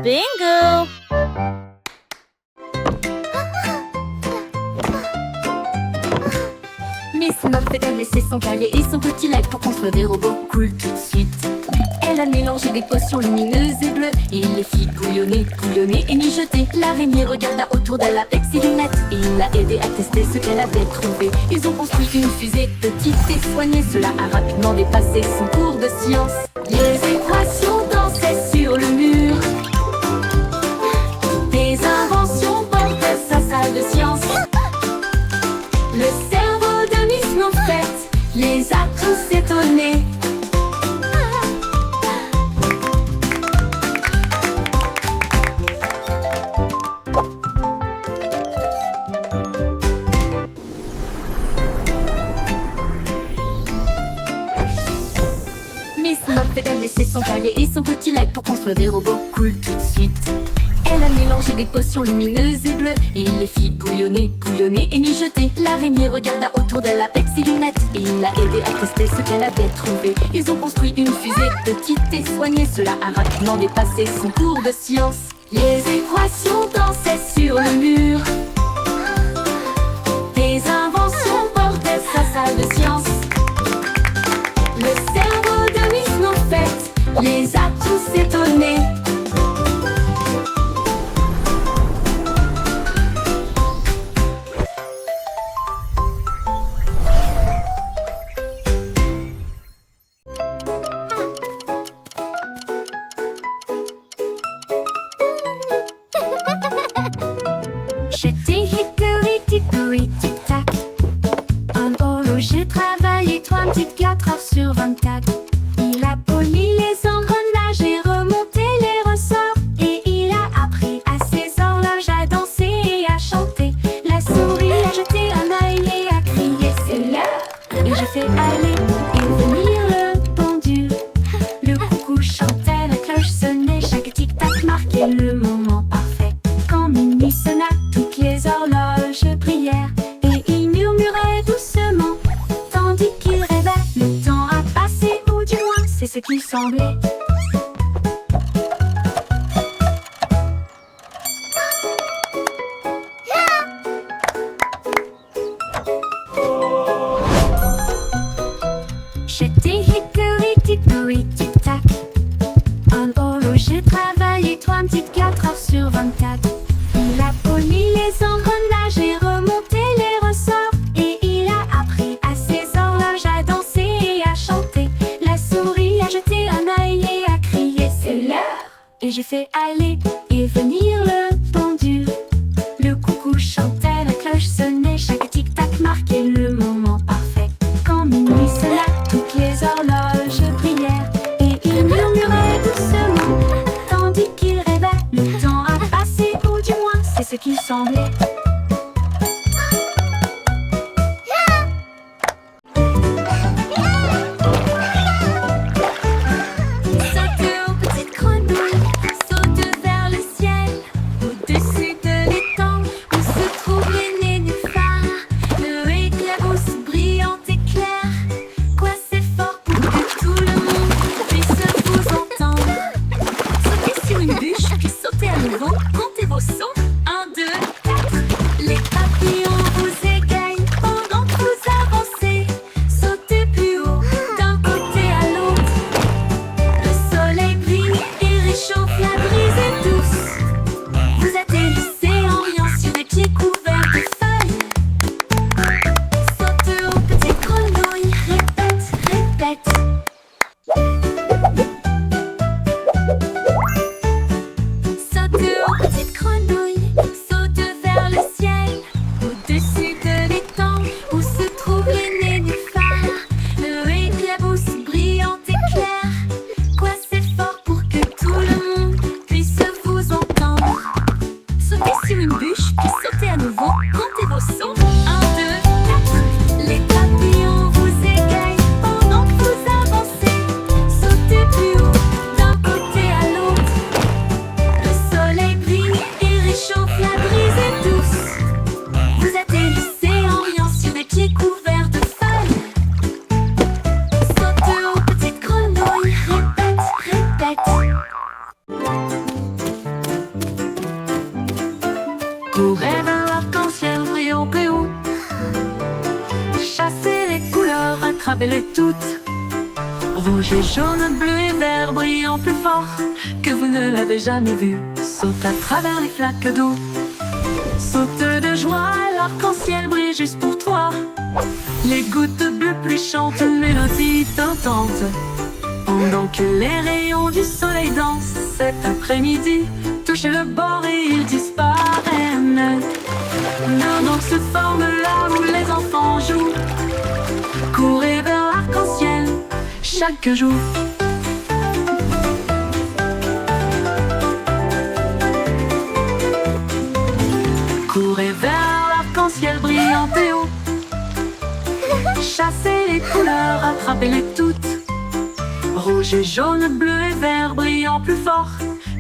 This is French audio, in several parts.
Bingo! Miss Muffet a laissé son cahier et son petit lac pour construire des robots cool tout de suite. Elle a mélangé des potions lumineuses et bleues et les fit bouillonner, bouillonner et mijoter. L'araignée regarda autour d'elle avec ses lunettes et il l'a aidé à tester ce qu'elle avait trouvé. Ils ont construit une fusée petite et soignée. Cela a rapidement dépassé son cours de science. Les équations dansaient sur le mur. Des inventions portaient sa salle de science. Le cerveau de Miss Muffet les a tous étonnés. Miss Muffet a laissé son cahier et son petit lac pour construire des robots cool tout de suite. Elle a mélangé des potions lumineuses et bleues et il les fit bouillonner, bouillonner et mijoter. L'araignée regarda autour d'elle avec ses lunettes et il l'a aidé à tester ce qu'elle avait trouvé. Ils ont construit une fusée petite et soignée. Cela a rapidement dépassé son cours de science. Les équations dansaient sur le mur. Des inventions portaient sa salle de science. Le cerveau de Miss Muffet les a tous étonnés. J'étais hickory dickory tic tac. En horloger travaillé 34 heures sur 24. Il a poli les engrenages et remonté les ressorts. Et il a appris à ses horloges à danser et à chanter. La souris a jeté un œil et a crié c'est l'heure. Et j'ai fait aller et venir le pendule. Le coucou chantait, la cloche sonnait, chaque tic-tac marquait le moment parfait. Quand minuit sonna, toutes les horloges brillèrent et il murmurait doucement, tandis qu'il rêvait. Le temps a passé, ou du moins c'est ce qu'il semblait. J'étais hickory dickory tic tac. En horloger travaillé 34 heures sur 24. Il a poli les engrenages et remonté les ressorts. Et il a appris à ses horloges à danser et à chanter. La souris a jeté un œil et a crié c'est l'heure. Et j'ai fait aller et venir le pendule. Le coucou chantait, la cloche sonnait, chaque tic-tac marquait le moment parfait. Quand minuit sonna, toutes les horloges brillèrent et il murmurait doucement, tandis qu'il rêvait. Le temps a passé, ou du moins c'est ce qu'il semblait. Saute aux petites grenouilles, saute vers le ciel. Au-dessus de l'étang où se trouvent les nénuphars, le éclabousse brillante et claire. Quoi c'est fort pour que tout le monde puisse vous entendre. Sautez sur une bûche, puis sautez à nouveau. Comptez vos sauts. 1, 2, 4. attrapez-les toutes. Rouge et jaune, bleu et vert brillant plus fort que vous ne l'avez jamais vu. Saute à travers les flaques d'eau. Saute de joie, l'arc-en-ciel brille juste pour toi. Les gouttes bleues pluie chantent une mélodie tentante. Pendant que les rayons du soleil dansent cet après-midi, touchez le bord et ils disparaissent. Donc se forme là où les enfants jouent. Courez vers l'arc-en-ciel chaque jour. Courez vers l'arc-en-ciel brillant et haut. Chassez les couleurs, attrapez-les toutes. Rouge et jaune, bleu et vert brillant plus fort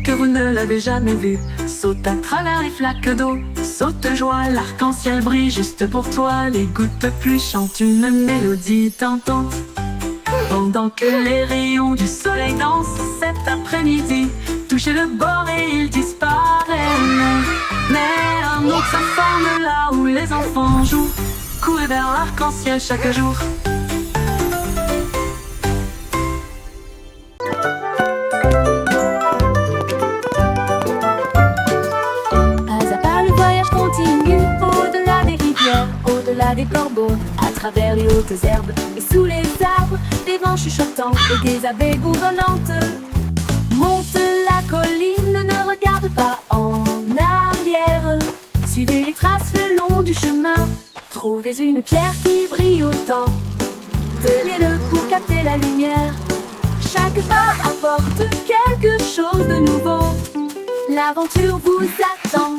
que vous ne l'avez jamais vu. Saute à travers les flaques d'eau. Saute de joie, l'arc-en-ciel brille juste pour toi. Les gouttes de pluie chantent une mélodie tentante. Pendant que les rayons du soleil dansent cet après-midi, touchez le bord et ils disparaissent. Mais un autre se forme là où les enfants jouent. Courez vers l'arc-en-ciel chaque jour. Pas à pas le voyage continue, au-delà des rivières, au-delà des corbeaux, à travers les hautes herbes et sous les arbres, des vents chuchotants et des abeilles bourdonnantes. Monte la colline, ne regarde pas en arrière. Suivez les traces le long du chemin. Trouvez une pierre qui brille autant. Tenez-le pour capter la lumière. Chaque pas apporte quelque chose de nouveau. L'aventure vous attend.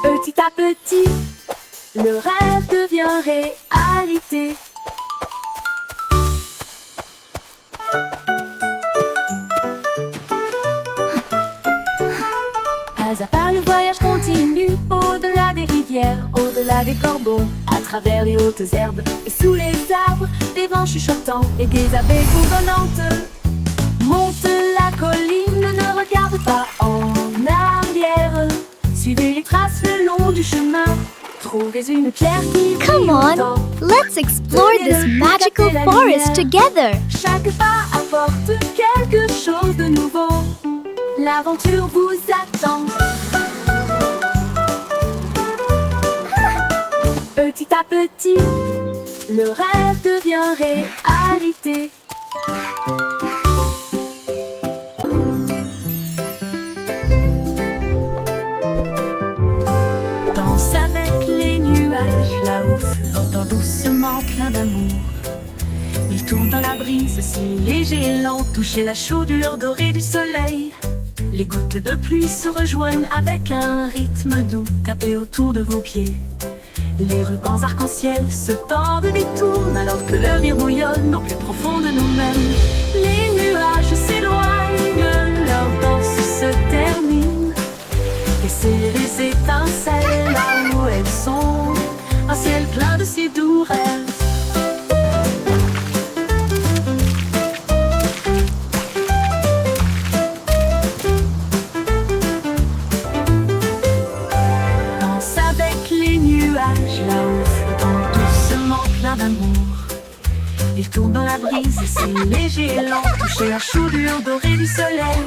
Petit à petit, le rêve devient réalité. Pas à pas le voyage continue, au-delà des rivières, au-delà des corbeaux, à travers les hautes herbes et sous les arbres, des vents chuchotants et des abeilles bourdonnantes. Monte la colline, ne regarde pas en arrière. Suivez les traces le long du chemin. Trouvez une pierre qui brille Come on, autant. let's explore this magical forest together. Chaque pas apporte quelque chose de nouveau. L'aventure vous attend. Petit à petit, le rêve devient réalité. Danse avec les nuages, là-haut flottant doucement plein d'amour. Il tourne dans la brise, si léger et lent, toucher la chaudure dorée du soleil. Les gouttes de pluie se rejoignent avec un rythme doux, tapez autour de vos pieds. Les rubans arc-en-ciel se tordent et tournent alors que le rire bouillonne au plus profond de nous-mêmes. Les nuages s'éloignent, leur danse se termine. Laissez les étincelles là où elles sont, un ciel plein de si doux rêves. Là-haut flottant doucement plein d'amour. Il tourne dans la brise, si léger et lent, toucher la chaudure dorée du soleil.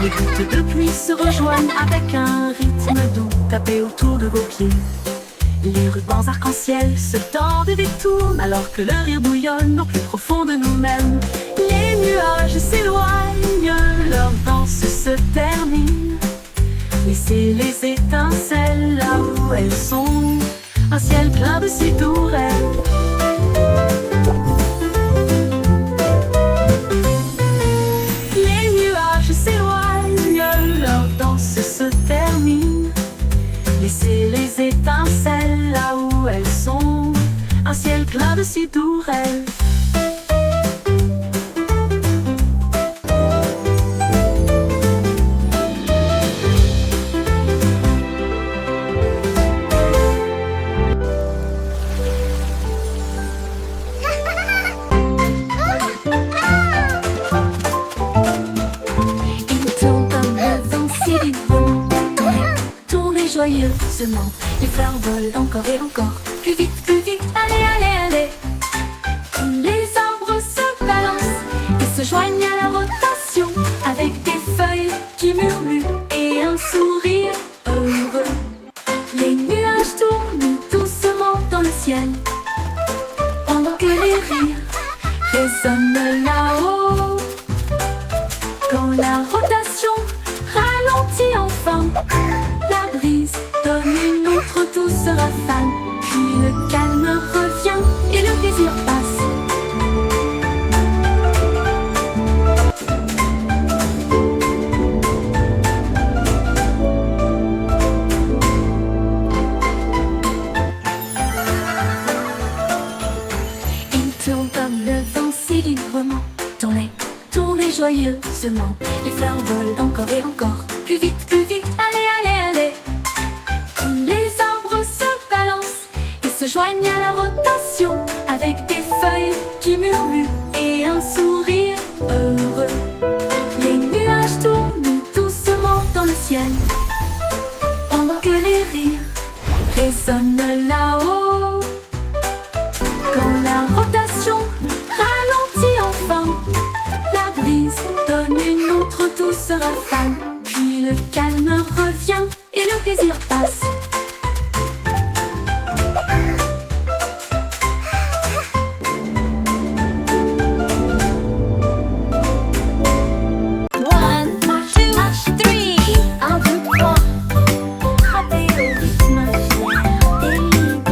Les gouttes de pluie se rejoignent avec un rythme doux, tapez autour de vos pieds. Les rubans arc-en-ciel se tordent et détournent alors que le rire bouillonne au plus profond de nous-mêmes. Les nuages s'éloignent, leur danse se termine. Laissez les étincelles là où elles sont, un ciel plein de si doux rêves. Les nuages s'éloignent, leur danse se termine. Laissez les étincelles là où elles sont, un ciel plein de si doux rêves. joyeusement. Les fleurs volent encore et encore. Plus vite, allez, allez, allez. Les arbres se balancent et se joignent à la rotation, avec des feuilles qui murmurent et un sourire heureux. Les nuages tournent doucement dans le ciel, pendant que les rires résonnent là-haut. Quand la rotation ralentit enfin, la brise donne une autre douce rafale. Puis le calme revient et le plaisir passe. Il tourne comme le vent si librement. Tournez joyeusement. Les fleurs volent encore et encore. Plus vite, allez, allez, allez. Les arbres se balancent et se joignent à la rotation, avec des feuilles qui murmurent et un sourire heureux. Les nuages tournent doucement dans le ciel, pendant que les rires résonnent là-haut. Quand la rotation ralentit enfin, la brise donne une autre douce rafale. Puis le calme revient et le plaisir passe. One, two, three. Un, deux, trois. Frappez au rythme fier et libre.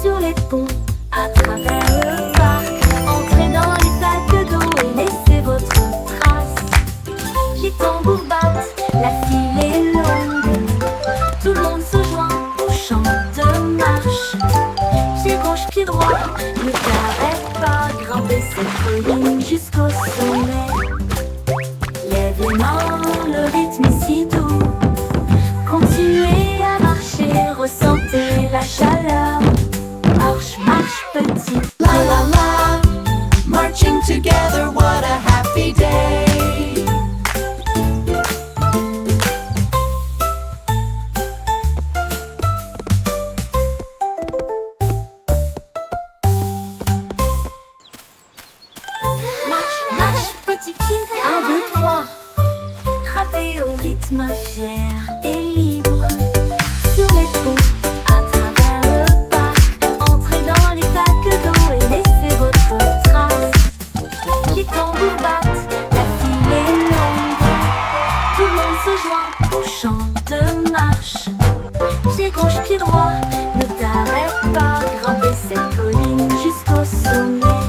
Sur les ponts, à travers le parc. Entrez dans les flaques d'eau et laissez votre trace. Les tambours battent, la file est longue. Tout le monde se joint au chant de marche. Pied gauche, pied droit, ne t'arrête pas. Grimper cette colline jusqu'au sommet. Lève les mains, le rythme est si doux. Continuez à marcher, ressentez la chaleur. Marche, marche petit. La la la, marching together, what a happy day. Marche, marche petit pied. Un, deux, trois. Frappez au rythme fier et libre. Sur les ponts, à travers le parc. Entrez dans les flaques d'eau et laissez votre trace. Les tambours battent, la file est longue. Tout le monde se joint au chant de marche. Pied gauche, pied droit, ne t'arrête pas. Grimper cette colline jusqu'au sommet.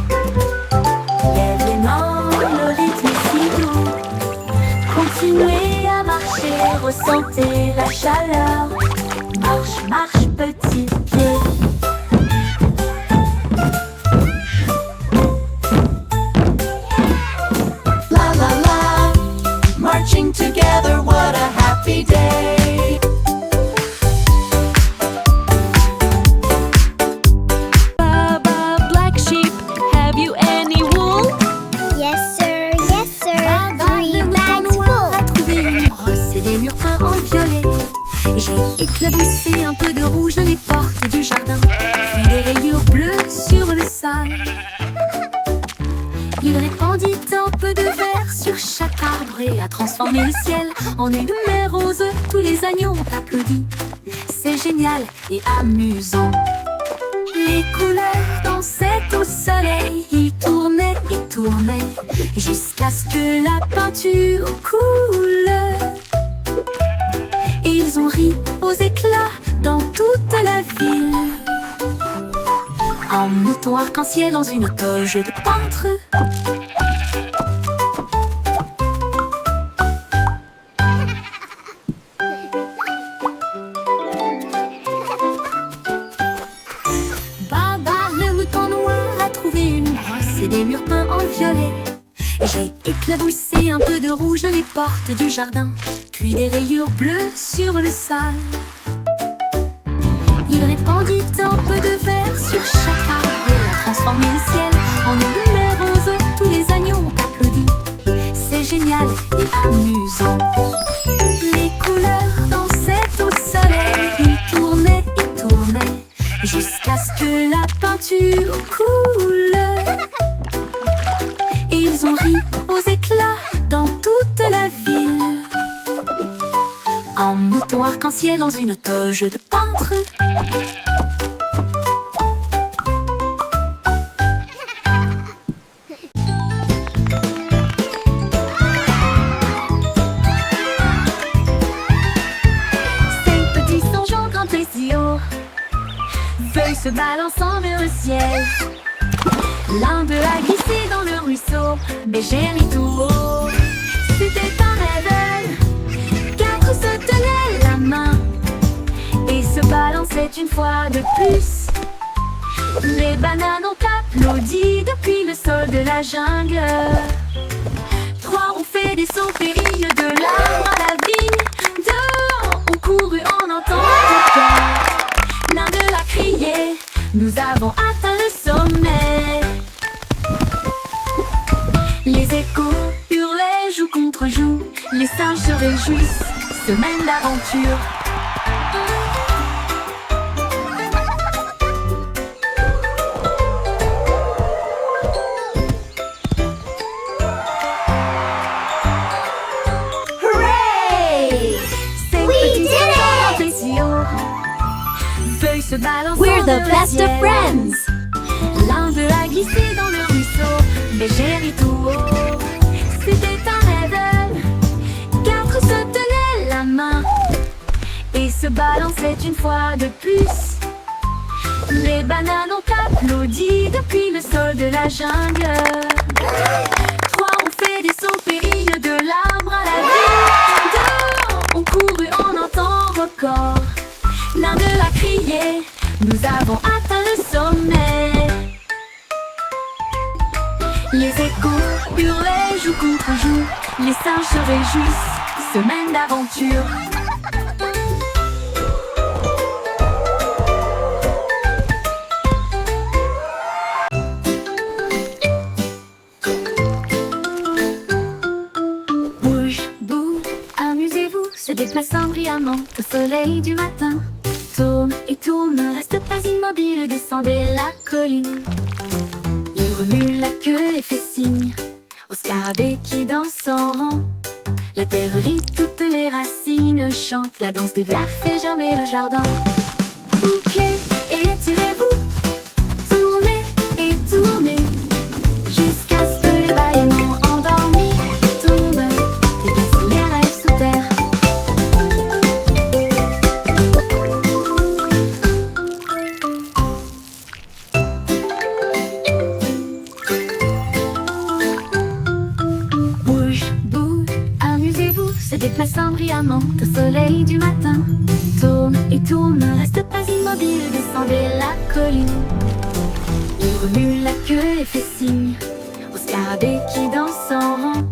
Lève les mains, le rythme est si doux. Continuez à marcher, ressentez la chaleur. Marche, marche petit pied. La la la, marching together, what a happy day. Baba, black sheep, have you any wool? Yes, sir. Yes, sir. Le 3 mouton bags noir a full. trouvé une brosse et des murs peints en violet. J'ai éclaboussé un peu de rouge dans les portes du jardin, puis des rayures bleues sur le sol. Il répandit un peu de vert sur chaque arbre et a transformé le ciel en une mer rose. Tous les agneaux ont applaudi. C'est génial et amusant. Les couleurs dansaient au soleil. Ils tournaient et tournaient jusqu'à ce que la peinture coule. Ils ont ri aux éclats dans toute la ville. Un mouton arc-en-ciel dans une toge de peintre. Baba, le mouton noir a trouvé une brosse et des murs peints en violet. J'ai éclaboussé un peu de rouge dans les portes du jardin, puis des rayures bleues sur le sol. Il répandit un peu de vert sur chaque arbre et a transformé le ciel en une mer rose. Tous les agneaux ont applaudi. C'est génial et amusant. Les couleurs dansaient au soleil. voiture coule. Ils ont ri aux éclats dans toute la ville. En mouton arc-en-ciel dans une toge de peintre. Cinq petits songeons grand plaisir, feuilles se balançant vers le ciel. L'un d'eux a glissé dans le ruisseau, Bégère et tout haut. C'était un rêve, quatre se tenaient la main et se balançaient une fois de plus. Les bananes ont applaudi depuis le sol de la jungle. Trois ont fait des sauts périlleux de l'arbre à la vigne. Deux ont couru en entendant le cœur. L'un d'eux a crié, nous avons atteint le sommet. Les échos hurlaient joue contre joue. Les singes se réjouissent, semaine d'aventure. Hooray! Cinq We petits did songeons it! plaisir, feuilles se balançant We're the vers le best of ciel. friends. L'un d'eux a glissé dans le ruisseau, Bégère et tout haut. C'était un rêve, quatre se tenaient la main et se balançaient une fois de plus. Les bananes ont applaudi depuis le sol de la jungle. Trois ont fait des sauts périlleux de l'arbre à la vigne. Deux ont couru en un temps record. L'un d'eux a crié, nous avons atteint le sommet. Les échos hurlaient joue contre joue. Les singes se réjouissent, semaine d'aventure. Bouge, bouge, amusez-vous, se déplaçant brillamment au soleil du matin. Tourne et tourne, ne reste pas immobile, descendez la colline. Il remue la queue et fait signe au scarabée qui danse en rang. La terre rit, toutes les racines chantent, la danse des vers fait germer le jardin. Bouquet, étirez-vous, tournez et tournez, jusqu'à ce que les bâillements endormis tombent et glissent les rêves sous terre. Bouge, bouge, amusez-vous, se déplaçant brillamment au soleil du matin. Tourne et tourne, ne reste pas immobile, descendez la colline. Il remue la queue et fait signe au scarabée qui danse en rang.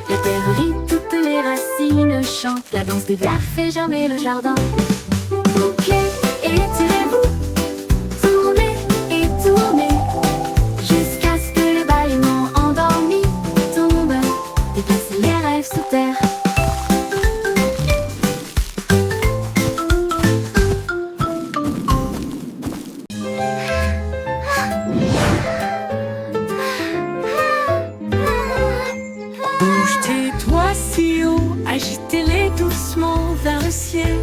La terre rit, toutes les racines chantent, la danse des vers fait germer le jardin. Bouquet, étirez-vous, tournez et tournez, jusqu'à ce que les bâillements endormis tombent et glissent les rêves sous terre. Bouge tes doigts si haut, agitez-les doucement vers le ciel.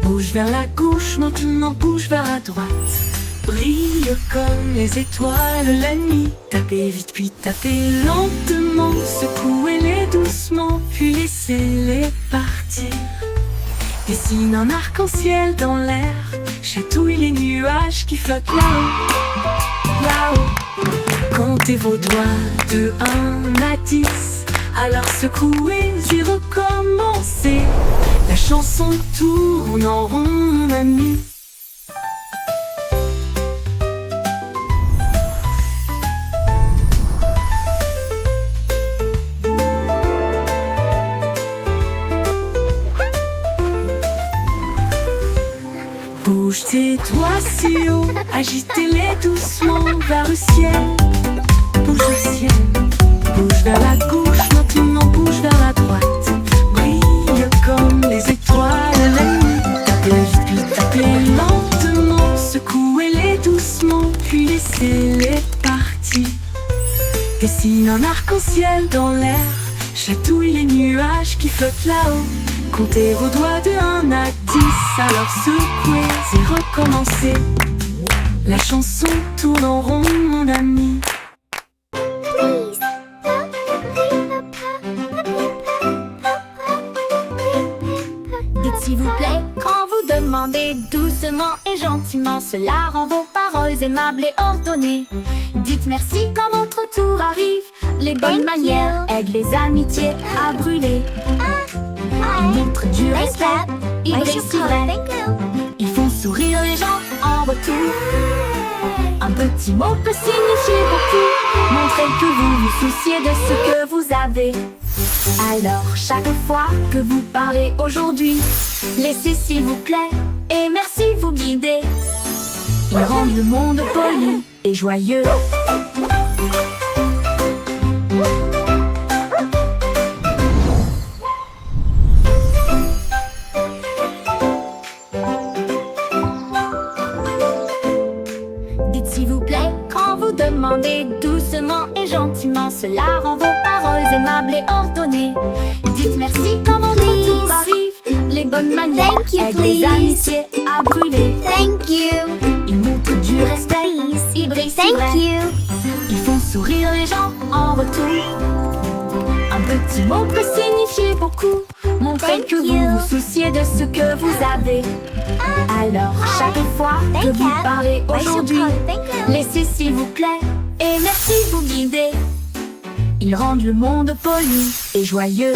Bouge vers la gauche, maintenant bouge vers la droite. Brille comme les étoiles la nuit. Tapez vite puis tapez lentement. Secouez-les doucement puis laissez-les partir. Dessine un arc-en-ciel dans l'air. Chatouille les nuages qui flottent là-haut, là-haut. Comptez vos doigts de 1 à 10. Alors secouez et recommencez. La chanson tourne en rond, mon ami. Bouge tes doigts si haut, agitez-les doucement vers le ciel. Bouge au ciel, bouge vers la gauche, maintenant bouge vers la droite. Brille comme les étoiles la nuit. Tapez vite puis tapez lentement, secouez Dessine un arc-en-ciel dans l'air, chatouille les nuages qui flottent là-haut. Comptez vos doigts de 1 à 10, alors secouez et recommencez. La chanson tourne en rond, mon ami. Dites s'il vous plaît quand vous demandez doucement et gentiment. Cela rend vos paroles aimables et ordonnées. Dites merci quand votre tour arrive. Les bonnes manières aident les amitiés à brûler. Ils montrent du respect, ils réussiraient. Ils font sourire les gens en retour. Un petit mot peut signifier beaucoup. Montrez que vous vous souciez de ce que vous avez. Alors chaque fois que vous parlez aujourd'hui, laissez s'il vous plaît et merci vous guider. Ils rendent le monde poli et joyeux. Dites s'il vous plaît quand vous demandez doucement et gentiment. Cela rend vos paroles aimables et ordonnées. Dites merci quand votre tour arrive. Les bonnes manières aident les amitiés à brûler. Thank you. Ils montrent du respect, ils brillent si Thank vrai. you. Ils font sourire les gens en retour. Un petit mot peut signifier beaucoup. Montrez Thank que vous you. vous souciez de ce que vous avez. Alors chaque fois que Thank vous you. parlez aujourd'hui, Thank you. laissez s'il vous plaît et merci vous guider. Ils rendent le monde poli et joyeux.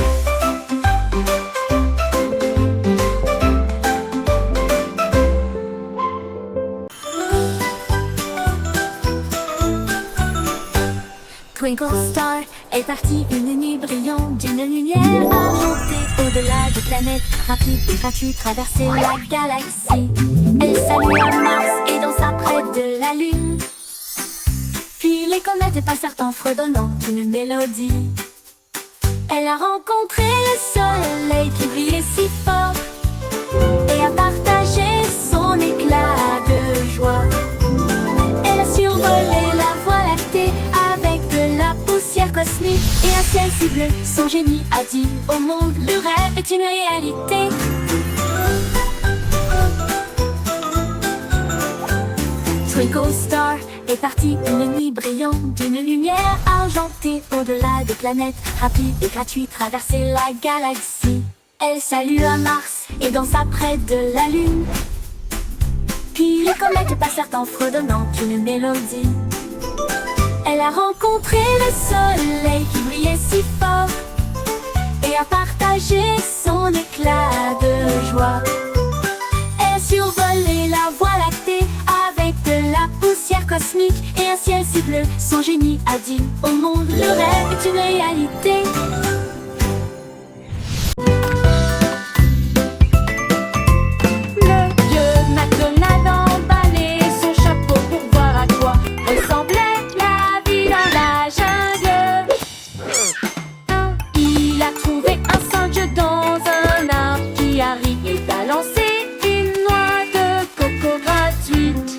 Twinkle Star est partie une nuit brillante d'une lumière argentée. Au-delà des planètes, rapide et gratuit, traverser la galaxie. Elle salue à Mars et danse près de la Lune. Puis les comètes passèrent en fredonnant une mélodie. Elle a rencontré le soleil qui brillait si fort et a partagé son éclat de joie. Elle a survolé la voie lactée avec de la poussière cosmique et un ciel si bleu. Son génie a dit au monde, le rêve est une réalité. Twinkle Star est partie une nuit brillante d'une lumière argentée. Au-delà des planètes, rapide et gratuit, traverser la galaxie. Elle salue à Mars et dansa près de la Lune. Puis les comètes passèrent en fredonnant une mélodie. Elle a rencontré le soleil qui brillait si fort et a partagé son éclat de joie. Elle a survolé la voie lactée avec de la poussière cosmique et un ciel si bleu. Son génie a dit au monde, le rêve est une réalité. Le vieux McDonald emballait son chapeau pour voir à quoi ressemblait la vie dans la jungle. Il a trouvé un singe dans un arbre qui a ri et balancé une noix de coco gratuite.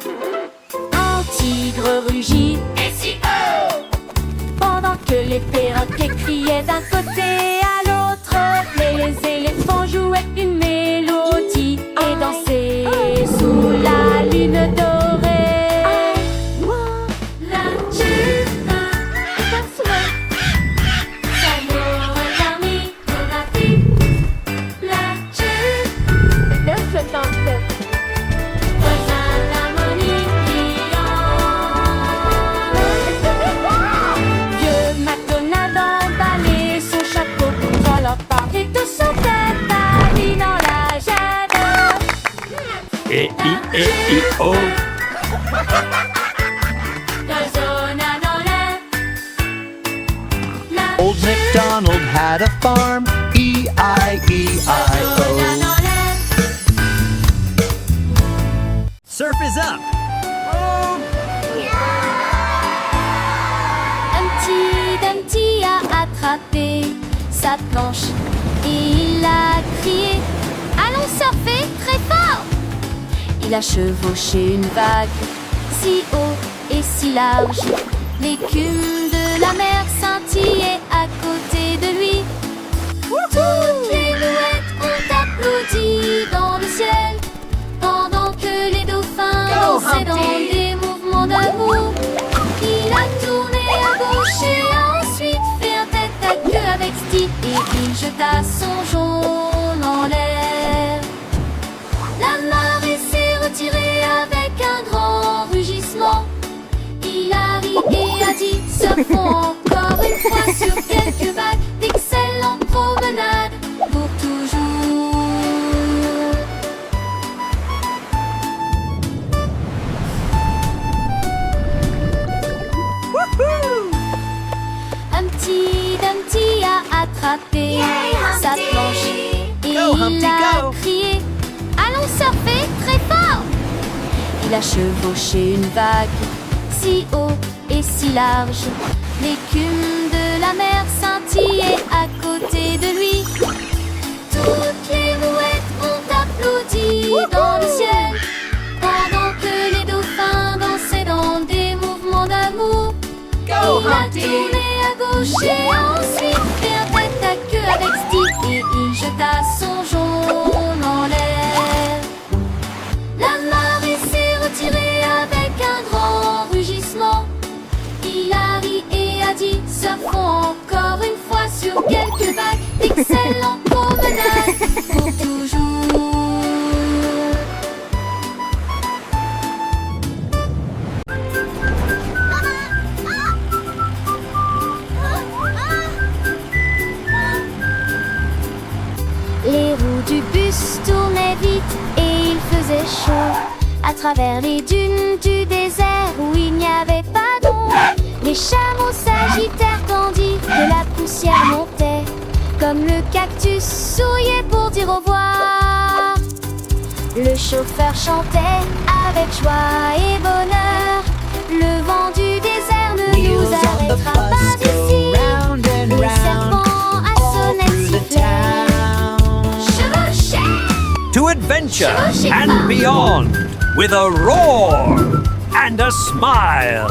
Un tigre rugit et si pendant que les perroquets criaient d'un côté à l'autre. Les éléphants jouaient une mélodie et dansaient sous la lune dorée. La tune, Vieux McDonald emballait son chapeau pour leur parler de son tête à lui dans la jungle. E-I-E-I-O. Old MacDonald had a farm, E-I-E-I-O. Surf is up! Humpty Dumpty a attrapé sa planche et il a crié « Allons surfer très fort !» Il a chevauché une vague si haut et si large. L'écume de de la mer scintillaient à côté de lui. Toutes les mouettes ont applaudi dans le ciel, pendant que les dauphins dansaient dans des mouvements d'amour. Il a tourné à gauche et a ensuite fait un tête à queue avec Steve, et il jeta son jaune en l'air. La marée s'est retirée avec un grand rugissement. Il a ri et a dit: surfons encore une fois sur quelques vagues, d'excellentes promenades pour toujours. Humpty Dumpty a attrapé sa planche et il a crié: allons surfer très fort! Il a chevauché une vague si haut et si large, l'écume de la mer scintillait à côté de lui. Toutes les mouettes ont applaudi dans le ciel, pendant que les dauphins dansaient dans des mouvements d'amour. Il a tourné à gauche et a ensuite fait un tête à queue avec Steve, et il jeta son jaune en l'air. La marée s'est retirée avec un grand rugissement. Il a ri et a dit: surfons encore une fois sur quelques vagues, d'excellentes promenades pour toujours. Les roues du bus tournaient vite et il faisait chaud. À travers les dunes du désert où il n'y avait pas d'ombre, les chameaux s'agitèrent tandis que la poussière montait. Comme le cactus souriait pour dire au revoir, le chauffeur chantait avec joie et bonheur: le vent du désert ne nous Wheels on the arrêtera pas bus go ici. round and Le round serpent à all sonnette through the sifflait. town. Chevauchez, To adventure Chevauchez and fort. beyond with a roar and a smile.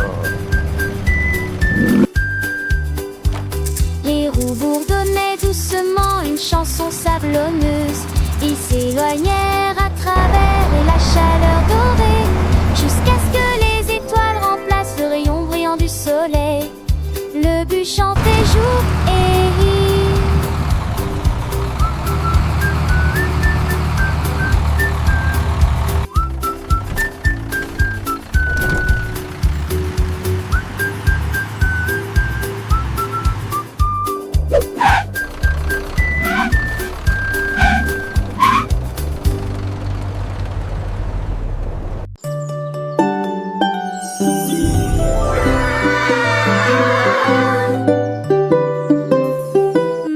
les roues bourdonnaient doucement une chanson sablonneuse. Ils s'éloignèrent à travers la chaleur dorée, jusqu'à ce que les étoiles remplacent le rayon brillant du soleil. Le but chantait jour et nuit.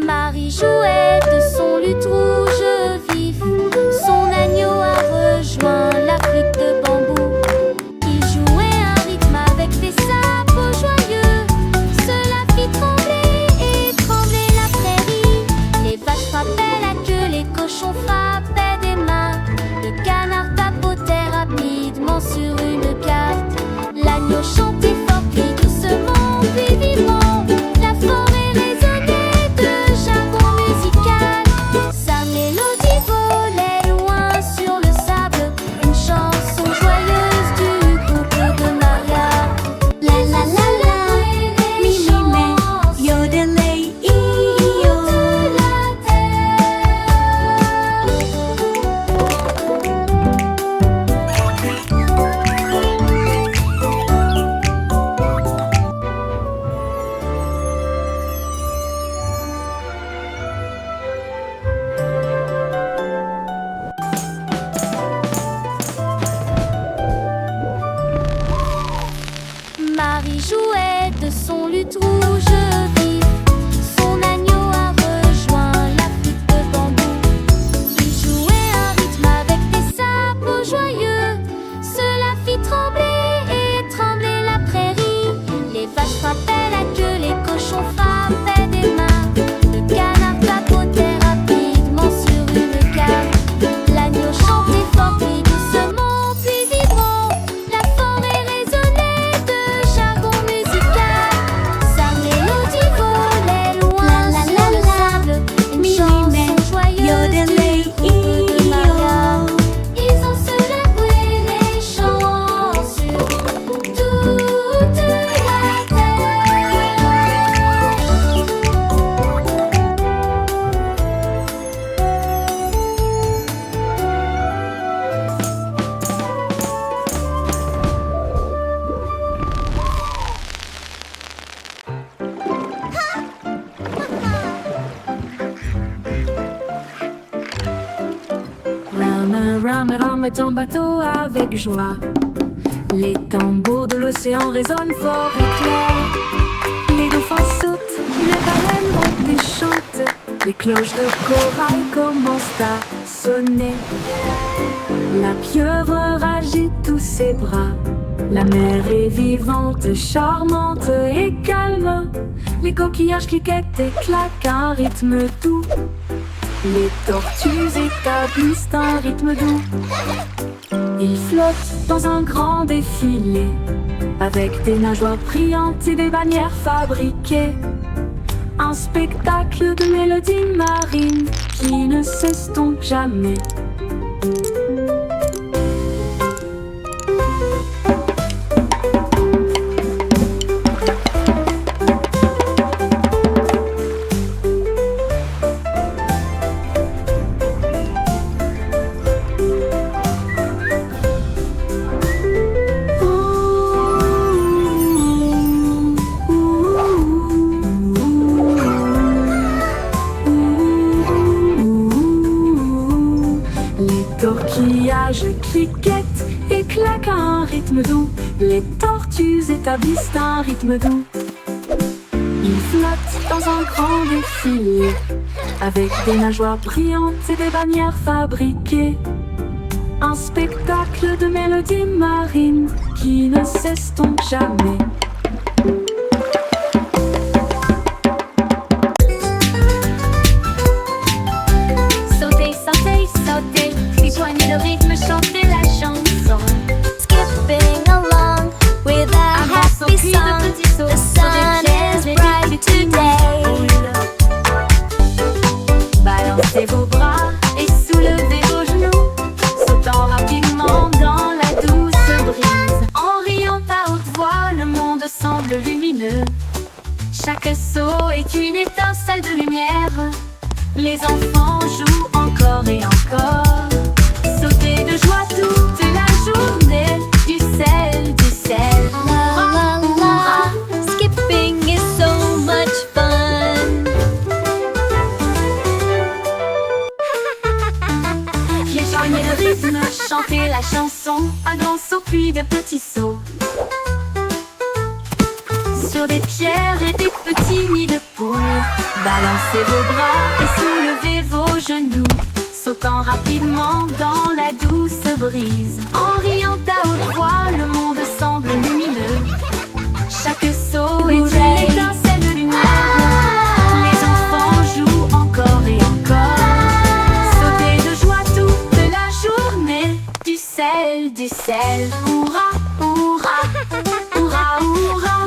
Marie jouait de son luth rouge vif. Son agneau a rejoint la flûte de bambou. Il jouait un rythme avec des sabots joyeux. Cela fit trembler et trembler la prairie. Les vaches frappaient la queue, les cochons frappaient des mains. Le canard tapotait rapidement sur une carte. L'agneau chantait fort puis doucement puis vivement. La forêt résonnait de jargon musical. Sa mélodie volait loin sur le sable. Une chanson joyeuse du couple de Maria. La la la la, mi mi me, yodelay iyo. De la terre. Marie jouait de son luth rouge vif. Son agneau a rejoint la flûte de bambou. Il jouait un rythme avec des sabots joyeux. Cela fit trembler et trembler la prairie. Les vaches frappaient la queue, les cochons frappaient des mains. Le canard tapotait rapidement sur une carte. L'agneau chantait fort puis doucement puis vibrant. La forêt résonnait de jargon musical. Sa catamaran est en bateau avec joie. Les tambours de l'océan résonnent fort et clair. Les dauphins sautent, les baleines montent et chantent. Les cloches de corail commencent à sonner. La pieuvre agite tous ses bras. La mer est vivante, charmante et calme. Les coquillages cliquettent et claquent un rythme doux. Les tortues établissent un rythme doux. Ils flottent dans un grand défilé, avec des nageoires brillantes et des bannières fabriquées. Un spectacle de mélodies marines qui ne s'estompe jamais. Torquillages cliquettent et claquent un rythme doux. Les tortues établissent un rythme doux. Ils flottent dans un grand défilé, avec des nageoires brillantes et des bannières fabriquées. Un spectacle de mélodies marines qui ne s'estompe jamais. Sautez, sautez, sautez, soignez le rythme, chantez la chanson. Skipping along with a happy song. The sun is bright today. Balancez vos bras et soulevez vos genoux, sautant rapidement dans la douce brise. En riant à haute voix, le monde semble lumineux. Chaque saut est une étincelle de lumière. Les enfants jouent encore et encore. Sautez de joie toute la journée. Du sel, du sel. La la la, skipping is so much fun. Rejoignez le rythme, chantez la chanson. Un grand saut puis de petits sauts. Sur des pierres et des petits nids de poules. Balancez vos bras et soulevez vos genoux, sautant rapidement dans la douce brise. En riant à haute voix, le monde semble lumineux. Chaque saut est une étincelle de lumière. Les enfants jouent encore et encore. Sautez de joie toute la journée. Du sel, du sel. Hurrah, hurrah, hurrah, hurrah.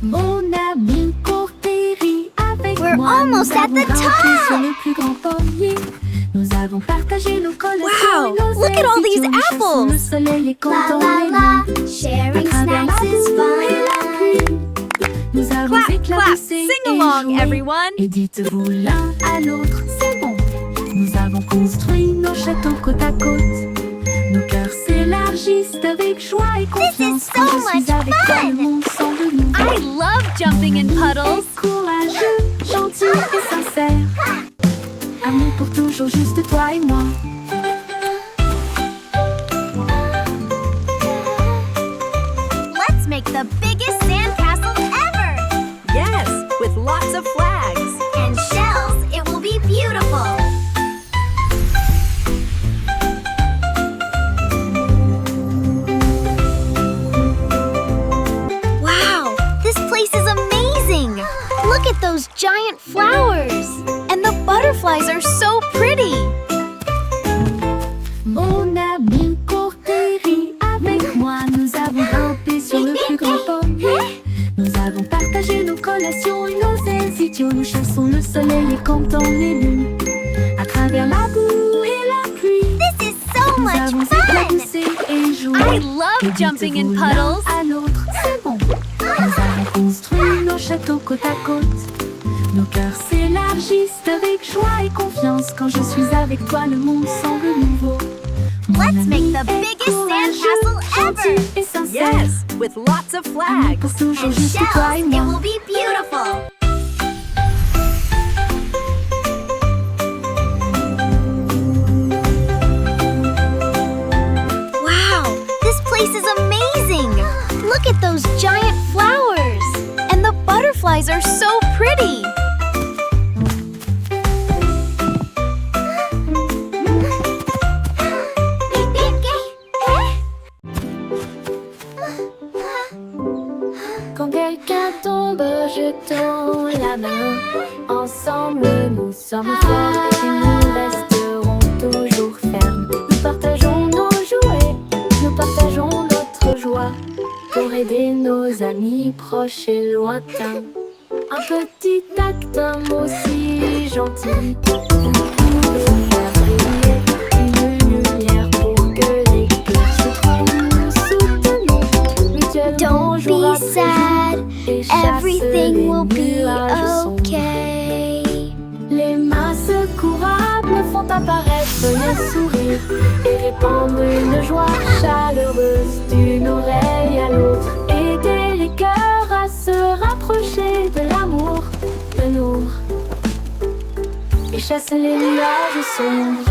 Mon ami court et rit avec We're moi. almost at the Nous avons grimpé sur top. le plus grand pommier. Nous avons partagé nos collations Wow, et nos look at all these ailes. Si tu nous apples. Le soleil est La content la et la, nous. sharing À travers la snacks is boue et la fun. pluie, nous avons Clap, clap, éclaboussé sing et along, joué. everyone. Et dites-vous l'un à l'autre, c'est bon. Nous avons construit nos châteaux côte à côte. Nos cœurs s'élargissent avec joie et confiance. so Quand je suis much avec toi, fun. le monde semble nouveau. I love jumping in puddles. Courageux, gentil et sincère. Amour pour toujours, juste toi et moi. Let's make the biggest sandcastle ever. Yes, with lots of flags. And shells, it will be beautiful. Wow, this place is amazing. Look at those giant flowers. And the butterflies are so pretty. Mon ami court et rit avec moi. Nous avons grimpé sur le plus grand pommier. Nous avons partagé nos collations et nos ailes idiots. Nous chassons le soleil et comptons les lunes. À travers la boue et la pluie, This is so nous much avons fun. éclaboussé et joué. I Et love jumping in dites-vous l'un puddles. à l'autre, c'est bon. Nous avons construit nos châteaux côte à côte. Nos cœurs s'élargissent avec joie et confiance. Quand je suis avec toi, le monde semble nouveau. Mon Let's ami make the est biggest courageux, sandcastle gentil ever. et sincère. Yes, with lots of Amis flags. pour toujours, juste toi et It moi. will be beautiful. Wow, this place is amazing. Look at those giant flowers. And the butterflies are so pretty. Quand quelqu'un tombe, jetons la main. Ensemble, nous sommes forts et nous resterons toujours fermes. Nous partageons nos jouets, nous partageons notre joie pour aider nos amis proches et lointains. Un petit acte, un mot si gentil. Vous pouvez faire briller une lumière pour que les cœurs se trouvent. Nous soutenons mutuellement Don't jour be après jour. sad. Et chasse Everything les will be nuages sombres. okay. Les mains secourables font apparaître les sourires et répandre une joie chaleureuse d'une oreille à l'autre. Aider les cœurs à se rapprocher de l'amour, de nous, et chasser les nuages sombres.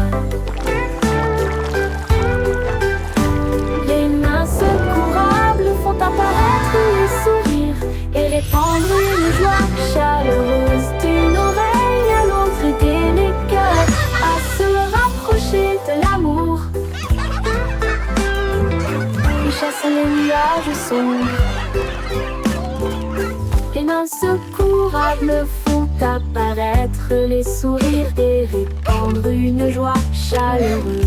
Les mains secourables font apparaître les sourires et répandre une joie chaleureuse d'une oreille à l'autre. Aider les cœurs à se rapprocher de l'amour et chasser les nuages sombres. Les mains secourables font apparaître les sourires et répandre une joie chaleureuse